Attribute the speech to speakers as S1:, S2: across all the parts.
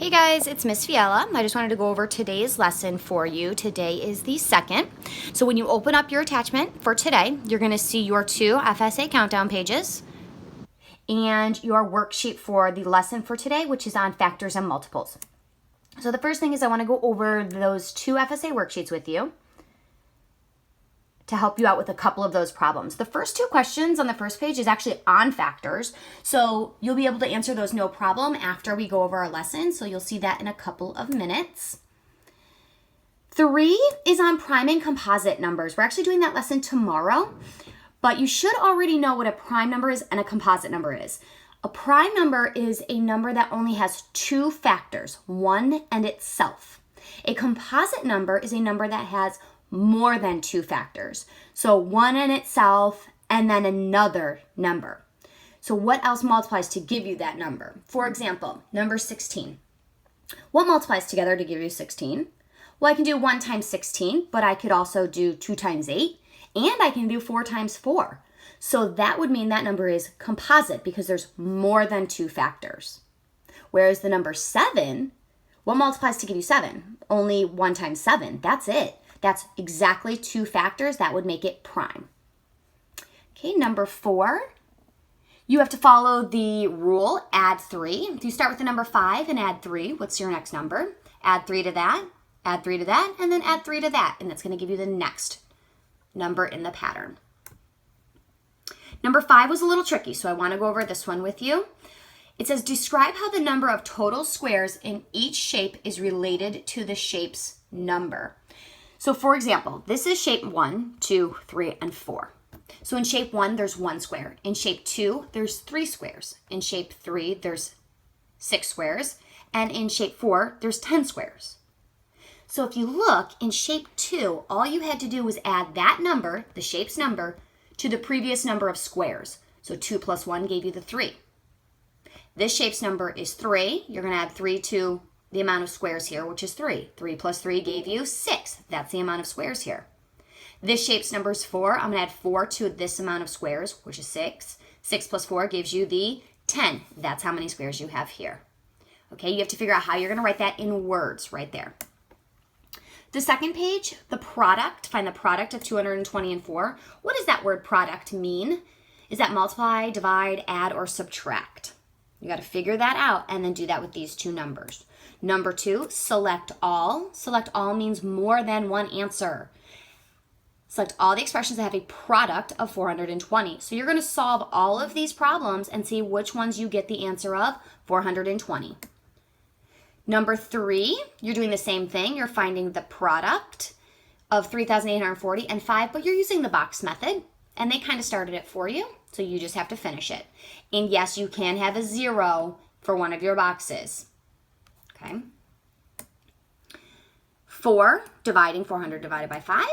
S1: Hey guys, it's Miss Fiala. I just wanted to go over today's lesson for you. Today is the second. So when you open up your attachment for today, you're going to see your two FSA countdown pages and your worksheet for the lesson for today, which is on factors and multiples. So the first thing is I want to go over those two FSA worksheets with you to help you out with a couple of those problems. The first two questions on the first page is actually on factors, so you'll be able to answer those no problem after we go over our lesson, so you'll see that in a couple of minutes. 3 is on prime and composite numbers. We're actually doing that lesson tomorrow, but you should already know what a prime number is and a composite number is. A prime number is a number that only has two factors, one and itself. A composite number is a number that has more than two factors. So one in itself and then another number. So what else multiplies to give you that number? For example, number 16. What multiplies together to give you 16? Well, I can do 1 times 16, but I could also do 2 times 8, and I can do 4 times 4. So that would mean that number is composite because there's more than two factors. Whereas the number 7, what multiplies to give you 7? Only 1 times 7, that's it. That's exactly two factors. That would make it prime. Okay, number 4, you have to follow the rule, add 3. If you start with the number 5 and add 3, what's your next number? Add 3 to that, add 3 to that, and then add 3 to that. And that's going to give you the next number in the pattern. Number 5 was a little tricky, so I want to go over this one with you. It says, describe how the number of total squares in each shape is related to the shape's number. So for example, this is shape 1, 2, 3, and 4. So in shape 1, there's 1 square. In shape 2, there's 3 squares. In shape 3, there's 6 squares. And in shape 4, there's 10 squares. So if you look, in shape 2, all you had to do was add that number, the shape's number, to the previous number of squares. So 2 plus 1 gave you the 3. This shape's number is 3. You're going to add 3 to the amount of squares here, which is 3. 3 plus 3 gave you 6. That's the amount of squares here. This shape's number is 4. I'm going to add 4 to this amount of squares, which is 6. 6 plus 4 gives you the 10. That's how many squares you have here. Okay, you have to figure out how you're going to write that in words right there. The second page, the product. Find the product of 220 and 4. What does that word product mean? Is that multiply, divide, add, or subtract? You got to figure that out and then do that with these two numbers. Number 2, select all. Select all means more than one answer. Select all the expressions that have a product of 420. So you're going to solve all of these problems and see which ones you get the answer of 420. Number 3, you're doing the same thing. You're finding the product of 3,840 and 5, but you're using the box method, and they kind of started it for you, so you just have to finish it. And yes, you can have a 0 for one of your boxes. Okay. 4, dividing 400 divided by 5.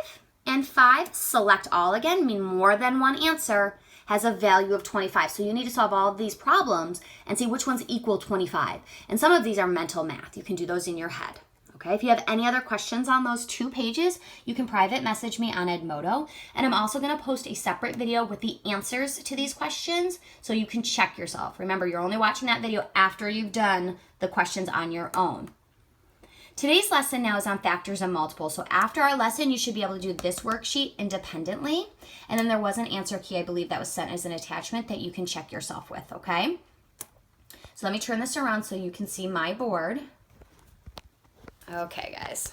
S1: And 5, select all again, mean more than one answer, has a value of 25. So you need to solve all of these problems and see which ones equal 25. And some of these are mental math. You can do those in your head. Okay, if you have any other questions on those 2 pages, you can private message me on Edmodo. And I'm also going to post a separate video with the answers to these questions so you can check yourself. Remember, you're only watching that video after you've done the questions on your own. Today's lesson now is on factors and multiples. So after our lesson, you should be able to do this worksheet independently. And then there was an answer key, I believe, that was sent as an attachment that you can check yourself with, okay? So let me turn this around so you can see my board. Okay, guys.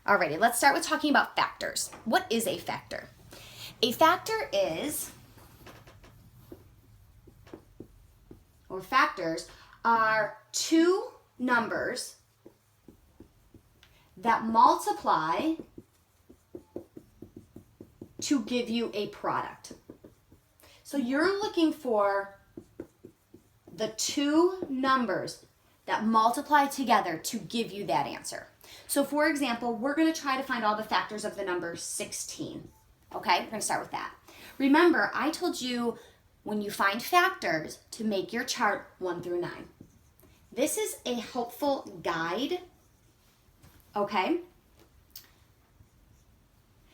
S1: Alrighty, let's start with talking about factors. What is a factor? A factor is, or factors are two numbers that multiply to give you a product. So you're looking for the two numbers that multiply together to give you that answer. So for example, we're going to try to find all the factors of the number 16. Okay, we're going to start with that. Remember, I told you when you find factors to make your chart 1 through 9. This is a helpful guide, okay?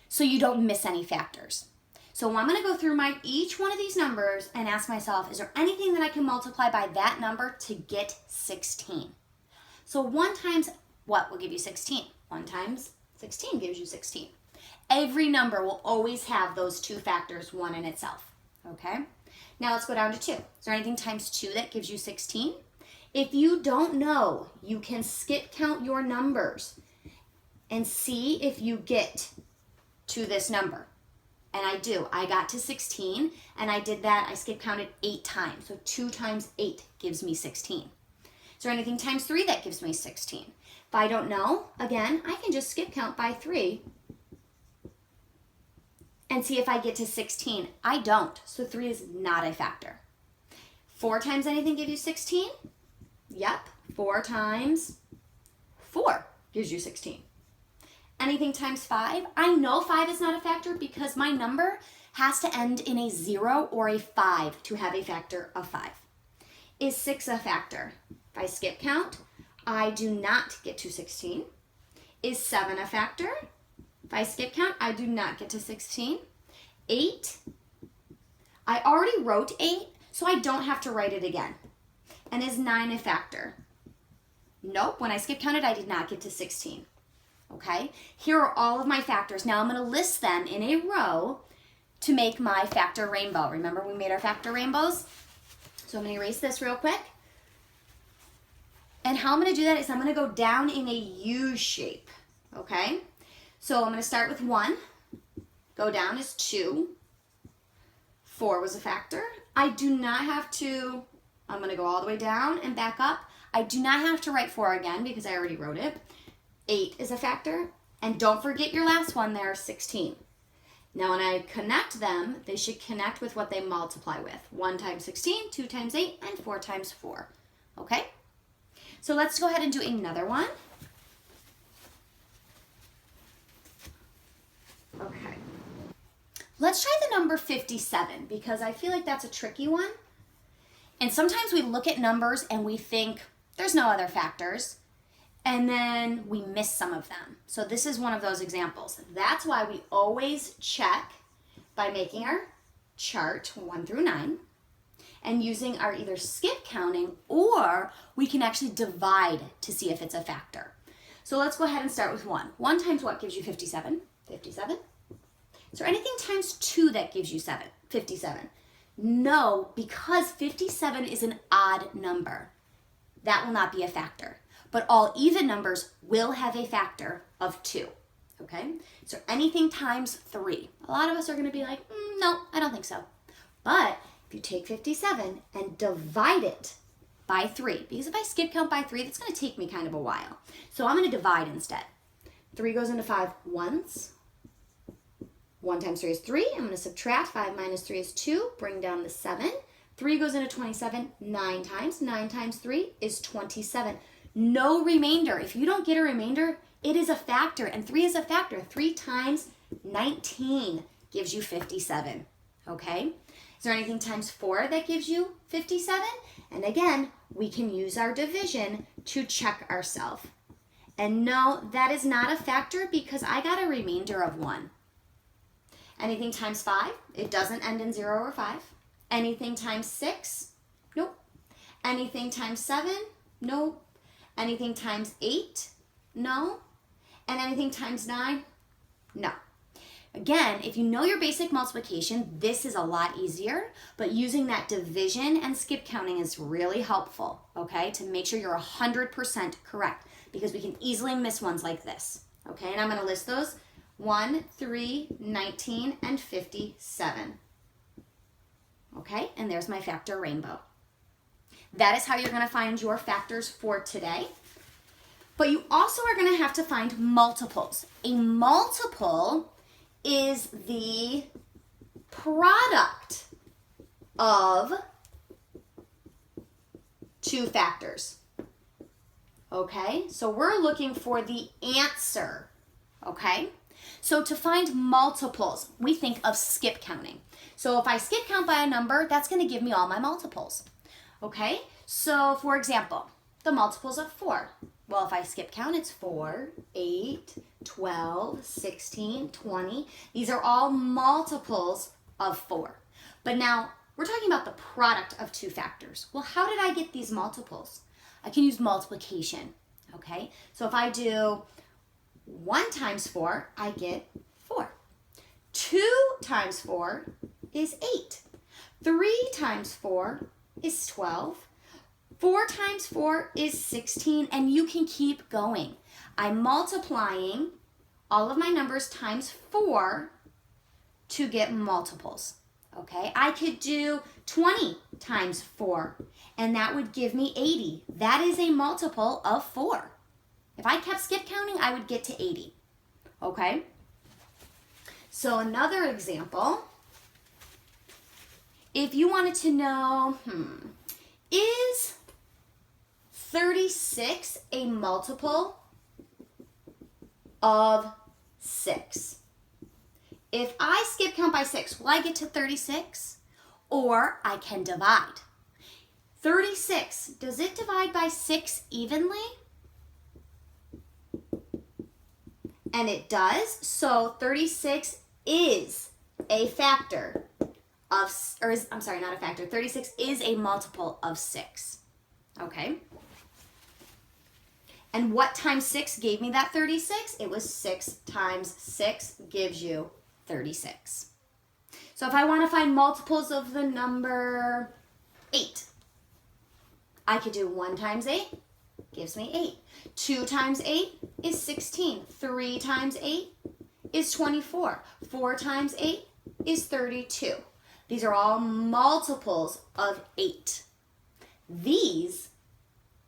S1: So you don't miss any factors. So I'm going to go through each one of these numbers and ask myself, is there anything that I can multiply by that number to get 16? So 1 times what will give you 16? 1 times 16 gives you 16. Every number will always have those 2 factors, 1 in itself, okay? Now let's go down to 2. Is there anything times 2 that gives you 16? If you don't know, you can skip count your numbers and see if you get to this number. And I do. I got to 16, and I did that. I skip counted 8 times. So 2 times 8 gives me 16. Is there anything times 3 that gives me 16? If I don't know, again, I can just skip count by 3 and see if I get to 16. I don't, so 3 is not a factor. 4 times anything give you 16? Yep, 4 times 4 gives you 16. Anything times 5? I know 5 is not a factor because my number has to end in a 0 or a 5 to have a factor of 5. Is 6 a factor? If I skip count, I do not get to 16. Is 7 a factor? If I skip count, I do not get to 16. 8, I already wrote 8, so I don't have to write it again. And is 9 a factor? Nope, when I skip counted, I did not get to 16. Okay, here are all of my factors. Now I'm going to list them in a row to make my factor rainbow. Remember we made our factor rainbows? So I'm going to erase this real quick. And how I'm going to do that is I'm going to go down in a U shape. Okay, so I'm going to start with 1. Go down is 2. 4 was a factor. I do not have to, I'm going to go all the way down and back up. I do not have to write 4 again because I already wrote it. 8 is a factor. And don't forget your last one there, 16. Now when I connect them, they should connect with what they multiply with. 1 times 16, 2 times 8, and 4 times 4. Okay? So let's go ahead and do another one. Okay. Let's try the number 57 because I feel like that's a tricky one. And sometimes we look at numbers and we think there's no other factors, and then we miss some of them. So this is one of those examples. That's why we always check by making our chart 1 through 9 and using our either skip counting, or we can actually divide to see if it's a factor. So let's go ahead and start with 1. 1 times what gives you 57? 57. Is there anything times 2 that gives you 57? No, because 57 is an odd number. That will not be a factor. But all even numbers will have a factor of 2. Okay? So anything times 3. A lot of us are going to be like, no, I don't think so. But if you take 57 and divide it by 3, because if I skip count by 3, that's going to take me kind of a while. So I'm going to divide instead. 3 goes into 5 once. 1 times 3 is 3. I'm going to subtract. 5 minus 3 is 2. Bring down the 7. 3 goes into 27 9 times. 9 times 3 is 27. No remainder. If you don't get a remainder, it is a factor. And 3 is a factor. 3 times 19 gives you 57. Okay? Is there anything times 4 that gives you 57? And again, we can use our division to check ourselves. And no, that is not a factor because I got a remainder of 1. Anything times 5? It doesn't end in 0 or 5. Anything times 6? Nope. Anything times 7? Nope. Anything times 8? No. And anything times 9? No. Again, if you know your basic multiplication, this is a lot easier, but using that division and skip counting is really helpful, okay, to make sure you're 100% correct, because we can easily miss ones like this, okay? And I'm going to list those: 1, 3, 19, and 57. Okay, and there's my factor rainbow. That is how you're going to find your factors for today. But you also are going to have to find multiples. A multiple is the product of 2 factors. Okay, so we're looking for the answer. Okay, so to find multiples, we think of skip counting. So if I skip count by a number, that's going to give me all my multiples. Okay, so for example, the multiples of 4. Well, if I skip count, it's 4, 8, 12, 16, 20. These are all multiples of 4. But now we're talking about the product of 2 factors. Well, how did I get these multiples? I can use multiplication. Okay, so if I do 1 times 4, I get 4. 2 times 4 is 8. 3 times 4 is 12. 4 times 4 is 16, and you can keep going. I'm multiplying all of my numbers times 4 to get multiples. Okay, I could do 20 times 4, and that would give me 80. That is a multiple of 4. If I kept skip counting, I would get to 80. Okay, so another example, if you wanted to know, is 36 a multiple of 6? If I skip count by 6, will I get to 36? Or I can divide. 36, does it divide by 6 evenly? And it does, so 36 is a factor of, I'm sorry, not a factor. 36 is a multiple of 6. Okay? And what times 6 gave me that 36? It was 6 times 6 gives you 36. So if I want to find multiples of the number 8, I could do 1 times 8, gives me 8. 2 times 8 is 16. 3 times 8 is 24. 4 times 8 is 32. These are all multiples of 8. These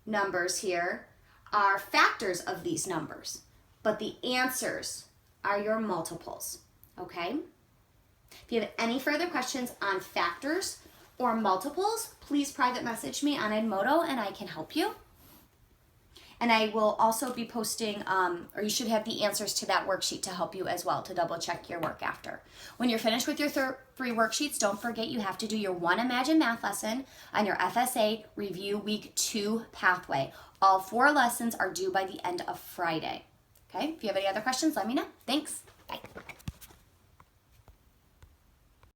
S1: numbers here are factors of these numbers, but the answers are your multiples, okay? If you have any further questions on factors or multiples, please private message me on Edmodo and I can help you. And I will also be posting, or you should have the answers to that worksheet to help you as well, to double check your work after. When you're finished with your 3 worksheets, don't forget you have to do your 1 Imagine Math lesson on your FSA Review Week 2 pathway. All 4 lessons are due by the end of Friday. Okay, if you have any other questions, let me know. Thanks.